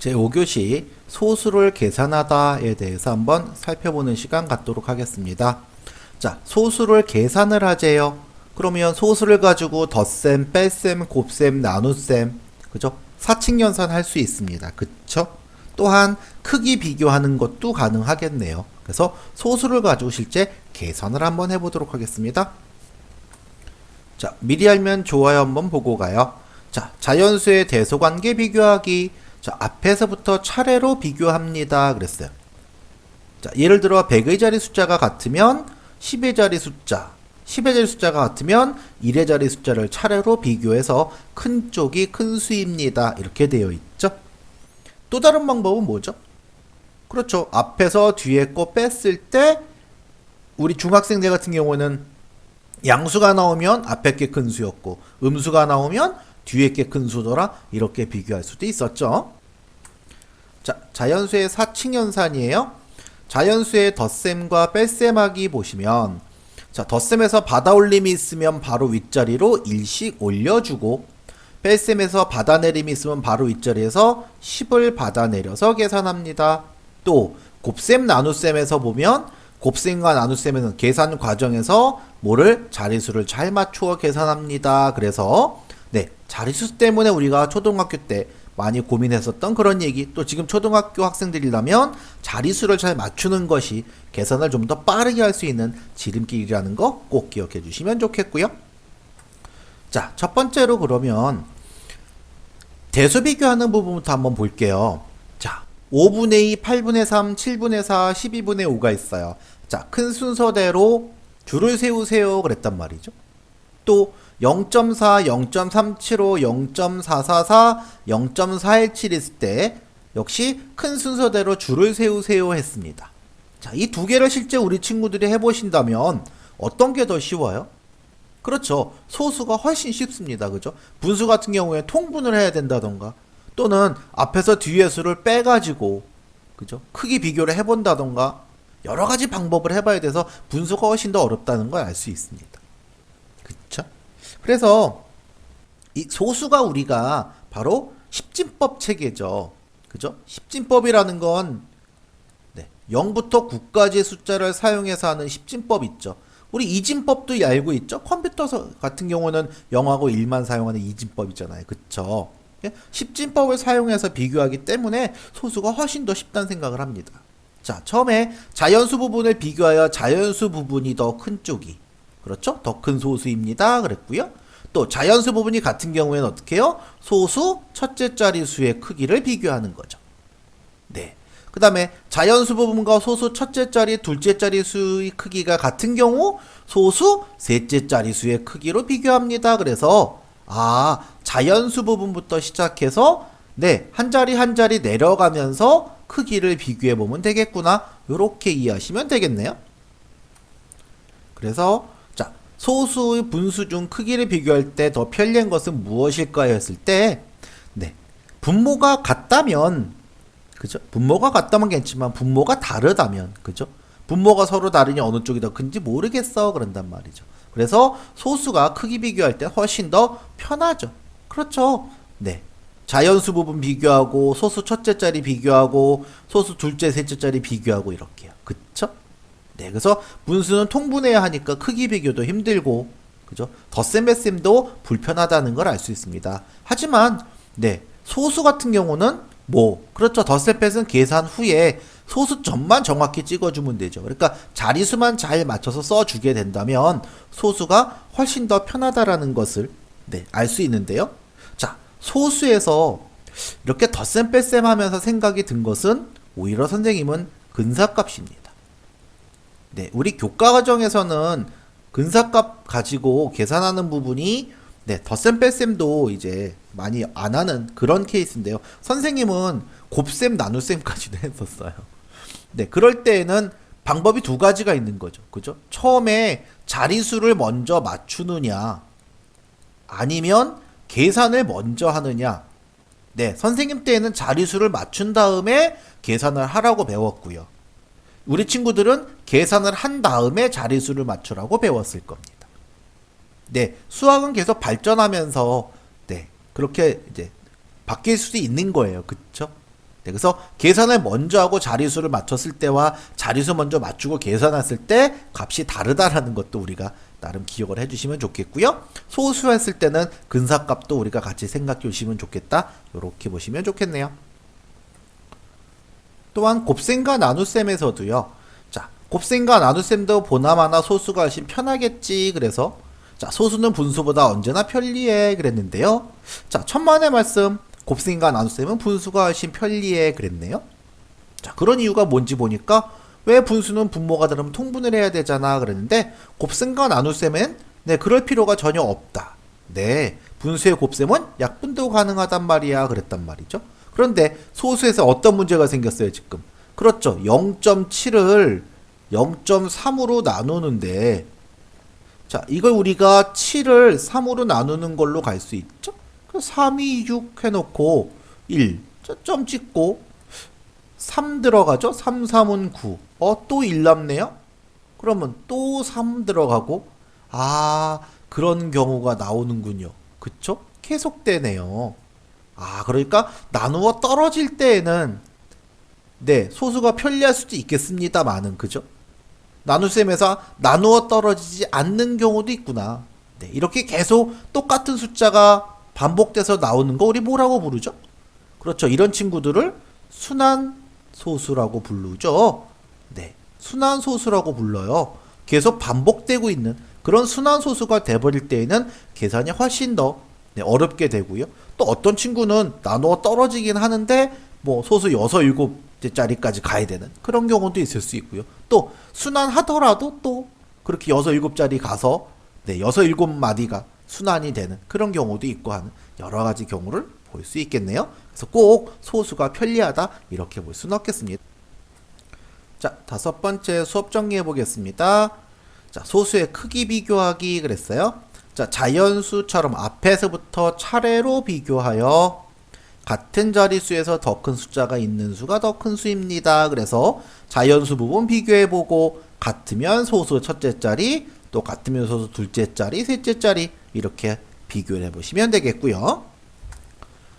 제5교시 소수를 계산하다에 대해서 한번 살펴보는 시간 갖도록 하겠습니다. 자, 소수를 계산을 하재요. 그러면 소수를 가지고 덧셈, 뺄셈, 곱셈, 나눗셈, 그죠? 사칙연산 할 수 있습니다. 그쵸? 또한 크기 비교하는 것도 가능하겠네요. 그래서 소수를 가지고 실제 계산을 한번 해보도록 하겠습니다. 자, 미리 알면 좋아요 한번 보고 가요. 자, 자연수의 대소관계 비교하기. 자, 앞에서부터 차례로 비교합니다. 그랬어요. 자, 예를 들어 100의 자리 숫자가 같으면 10의 자리 숫자, 10의 자리 숫자가 같으면 1의 자리 숫자를 차례로 비교해서 큰 쪽이 큰 수입니다. 이렇게 되어 있죠. 또 다른 방법은 뭐죠? 그렇죠. 앞에서 뒤에 거 뺐을 때 우리 중학생들 같은 경우는 양수가 나오면 앞에 게 큰 수였고 음수가 나오면 뒤에 게 큰 수더라. 이렇게 비교할 수도 있었죠. 자, 자연수의 사칙연산이에요. 자연수의 덧셈과 뺄셈하기 보시면, 자, 덧셈에서 받아올림이 있으면 바로 윗자리로 1씩 올려주고, 뺄셈에서 받아내림이 있으면 바로 윗자리에서 10을 받아내려서 계산합니다. 또 곱셈 나눗셈에서 보면 곱셈과 나눗셈에는 계산 과정에서 뭐를 자리수를 잘 맞추어 계산합니다. 그래서 네, 자리수 때문에 우리가 초등학교 때 많이 고민했었던 그런 얘기, 또 지금 초등학교 학생들이라면 자리수를 잘 맞추는 것이 계산을 좀 더 빠르게 할 수 있는 지름길이라는 거 꼭 기억해 주시면 좋겠고요. 자, 첫 번째로 그러면 대수 비교하는 부분부터 한번 볼게요. 자, 5분의 2, 8분의 3, 7분의 4, 12분의 5가 있어요. 자, 큰 순서대로 줄을 세우세요 그랬단 말이죠. 또 0.4, 0.375, 0.444, 0.417 있을 때 역시 큰 순서대로 줄을 세우세요 했습니다. 자, 이 두 개를 실제 우리 친구들이 해보신다면 어떤 게 더 쉬워요? 그렇죠. 소수가 훨씬 쉽습니다. 그죠? 분수 같은 경우에 통분을 해야 된다던가 또는 앞에서 뒤에 수를 빼가지고 그죠? 크기 비교를 해본다던가 여러 가지 방법을 해봐야 돼서 분수가 훨씬 더 어렵다는 걸 알 수 있습니다. 그쵸? 그래서 이 소수가 우리가 바로 십진법 체계죠. 그죠? 십진법이라는 건 네, 0부터 9까지의 숫자를 사용해서 하는 십진법 있죠. 우리 이진법도 알고 있죠. 컴퓨터 같은 경우는 0하고 1만 사용하는 이진법이잖아요. 그쵸? 예? 십진법을 사용해서 비교하기 때문에 소수가 훨씬 더 쉽다는 생각을 합니다. 자, 처음에 자연수 부분을 비교하여 자연수 부분이 더 큰 쪽이 그렇죠? 더 큰 소수입니다. 그랬고요. 또 자연수 부분이 같은 경우에는 어떻게 해요? 소수 첫째 자리 수의 크기를 비교하는 거죠. 네. 그 다음에 자연수 부분과 소수 첫째 자리, 둘째 자리 수의 크기가 같은 경우 소수 셋째 자리 수의 크기로 비교합니다. 그래서 자연수 부분부터 시작해서 네, 한 자리 한 자리 내려가면서 크기를 비교해 보면 되겠구나. 요렇게 이해하시면 되겠네요. 그래서 자, 소수의 분수 중 크기를 비교할 때 더 편리한 것은 무엇일까요? 했을 때 네, 분모가 같다면 그죠? 분모가 같다면 괜찮지만 분모가 다르다면 그죠? 분모가 서로 다르니 어느 쪽이 더 큰지 모르겠어 그런단 말이죠. 그래서 소수가 크기 비교할 때 훨씬 더 편하죠. 그렇죠? 네. 자연수 부분 비교하고 소수 첫째 자리 비교하고 소수 둘째 셋째 자리 비교하고 이렇게요. 그쵸? 네, 그래서 분수는 통분해야 하니까 크기 비교도 힘들고 그죠? 덧셈 뺄셈도 불편하다는 걸 알 수 있습니다. 하지만 네, 소수 같은 경우는 그렇죠. 덧셈 뺄셈 계산 후에 소수점만 정확히 찍어주면 되죠. 그러니까 자리수만 잘 맞춰서 써주게 된다면 소수가 훨씬 더 편하다라는 것을 네, 알 수 있는데요. 자, 소수에서 이렇게 덧셈 뺄셈 하면서 생각이 든 것은 오히려 선생님은 근사값입니다. 네, 우리 교과 과정에서는 근사값 가지고 계산하는 부분이 네, 덧셈 뺄셈도 이제 많이 안 하는 그런 케이스인데요. 선생님은 곱셈 나눗셈까지도 했었어요. 네, 그럴 때에는 방법이 두 가지가 있는 거죠. 그죠? 처음에 자리수를 먼저 맞추느냐 아니면 계산을 먼저 하느냐. 네, 선생님 때에는 자리수를 맞춘 다음에 계산을 하라고 배웠고요. 우리 친구들은 계산을 한 다음에 자리수를 맞추라고 배웠을 겁니다. 네, 수학은 계속 발전하면서 네, 그렇게 이제 바뀔 수도 있는 거예요. 그쵸? 그래서 계산을 먼저 하고 자리수를 맞췄을 때와 자리수 먼저 맞추고 계산했을 때 값이 다르다라는 것도 우리가 나름 기억을 해주시면 좋겠고요. 소수했을 때는 근사값도 우리가 같이 생각해 주시면 좋겠다. 이렇게 보시면 좋겠네요. 또한 곱셈과 나눗셈에서도요. 자, 곱셈과 나눗셈도 보나마나 소수가 훨씬 편하겠지. 그래서 자, 소수는 분수보다 언제나 편리해 그랬는데요. 자, 천만의 말씀. 곱셈과 나눗셈은 분수가 훨씬 편리해 그랬네요. 자, 그런 이유가 뭔지 보니까 왜 분수는 분모가 다르면 통분을 해야 되잖아 그랬는데 곱셈과 나눗셈은 네, 그럴 필요가 전혀 없다. 네, 분수의 곱셈은 약분도 가능하단 말이야 그랬단 말이죠. 그런데 소수에서 어떤 문제가 생겼어요 지금? 그렇죠. 0.7을 0.3으로 나누는데 자, 이걸 우리가 7을 3으로 나누는 걸로 갈 수 있죠? 3, 2, 6 해놓고 1, 점 찍고 3 들어가죠? 3, 3은 9. 또 1 남네요? 그러면 또 3 들어가고 그런 경우가 나오는군요. 그쵸? 계속되네요. 그러니까 나누어 떨어질 때에는 네, 소수가 편리할 수도 있겠습니다만은 그죠? 나눗셈에서 나누어 떨어지지 않는 경우도 있구나. 네, 이렇게 계속 똑같은 숫자가 반복돼서 나오는 거 우리 뭐라고 부르죠? 그렇죠. 이런 친구들을 순환소수라고 부르죠. 네, 순환소수라고 불러요. 계속 반복되고 있는 그런 순환소수가 돼버릴 때에는 계산이 훨씬 더 네, 어렵게 되고요. 또 어떤 친구는 나누어 떨어지긴 하는데 뭐 소수 6, 7짜리까지 가야 되는 그런 경우도 있을 수 있고요. 또 순환하더라도 또 그렇게 6, 7짜리 가서 네, 6, 7마디가 순환이 되는 그런 경우도 있고 하는 여러 가지 경우를 볼 수 있겠네요. 그래서 꼭 소수가 편리하다 이렇게 볼 수는 없겠습니다. 자, 5번째 수업 정리해 보겠습니다. 자, 소수의 크기 비교하기 그랬어요. 자, 자연수처럼 앞에서부터 차례로 비교하여 같은 자릿수에서 더 큰 숫자가 있는 수가 더 큰 수입니다. 그래서 자연수 부분 비교해보고 같으면 소수 첫째 자리, 또 같으면 소수 둘째 자리, 셋째 자리 이렇게 비교를 해보시면 되겠고요.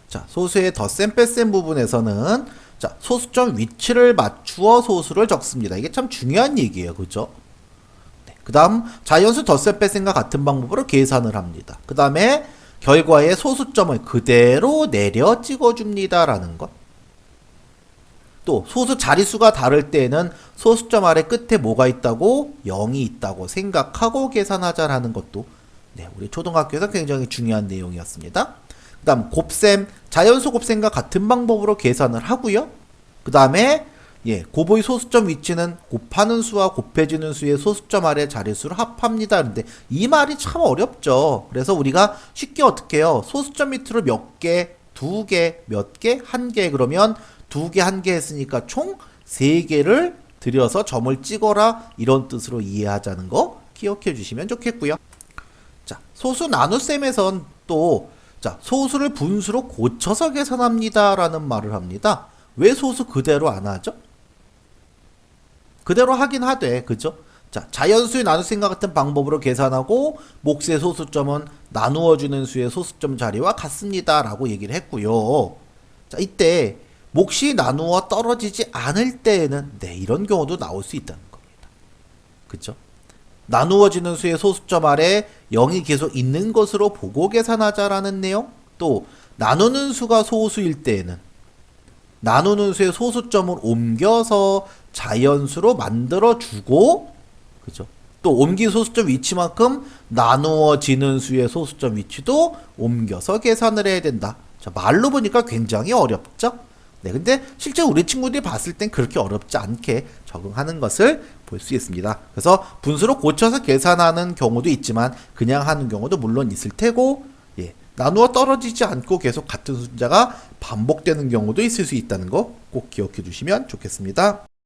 자, 소수의 덧셈 뺄셈 부분에서는 자, 소수점 위치를 맞추어 소수를 적습니다. 이게 참 중요한 얘기예요. 그죠? 네, 그 다음 자연수 덧셈 뺄셈과 같은 방법으로 계산을 합니다. 그 다음에 결과에 소수점을 그대로 내려 찍어줍니다. 라는 것. 또 소수 자릿수가 다를 때에는 소수점 아래 끝에 뭐가 있다고? 0이 있다고 생각하고 계산하자라는 것도 네, 우리 초등학교에서 굉장히 중요한 내용이었습니다. 그 다음 곱셈, 자연수 곱셈과 같은 방법으로 계산을 하고요. 그 다음에 곱의 소수점 위치는 곱하는 수와 곱해지는 수의 소수점 아래 자릿수를 합합니다. 그런데 이 말이 참 어렵죠. 그래서 우리가 쉽게 어떻게 해요? 소수점 밑으로 몇 개, 두 개, 몇 개, 한 개 그러면 두 개, 한 개 했으니까 총 세 개를 들여서 점을 찍어라 이런 뜻으로 이해하자는 거 기억해 주시면 좋겠고요. 자, 소수 나눗셈에선 또 자, 소수를 분수로 고쳐서 계산합니다 라는 말을 합니다. 왜 소수 그대로 안 하죠? 그대로 하긴 하되 그죠? 자, 자연수의 나눗셈과 같은 방법으로 계산하고 몫의 소수점은 나누어주는 수의 소수점 자리와 같습니다 라고 얘기를 했고요. 자, 이때 몫이 나누어 떨어지지 않을 때에는 네, 이런 경우도 나올 수 있다는 겁니다. 그죠? 나누어지는 수의 소수점 아래 0이 계속 있는 것으로 보고 계산하자라는 내용. 또 나누는 수가 소수일 때에는 나누는 수의 소수점을 옮겨서 자연수로 만들어주고 그죠? 또 옮긴 소수점 위치만큼 나누어지는 수의 소수점 위치도 옮겨서 계산을 해야 된다. 자, 말로 보니까 굉장히 어렵죠? 네, 근데 실제 우리 친구들이 봤을 땐 그렇게 어렵지 않게 적응하는 것을 볼 수 있습니다. 그래서 분수로 고쳐서 계산하는 경우도 있지만 그냥 하는 경우도 물론 있을 테고 나누어 떨어지지 않고 계속 같은 숫자가 반복되는 경우도 있을 수 있다는 거 꼭 기억해 주시면 좋겠습니다.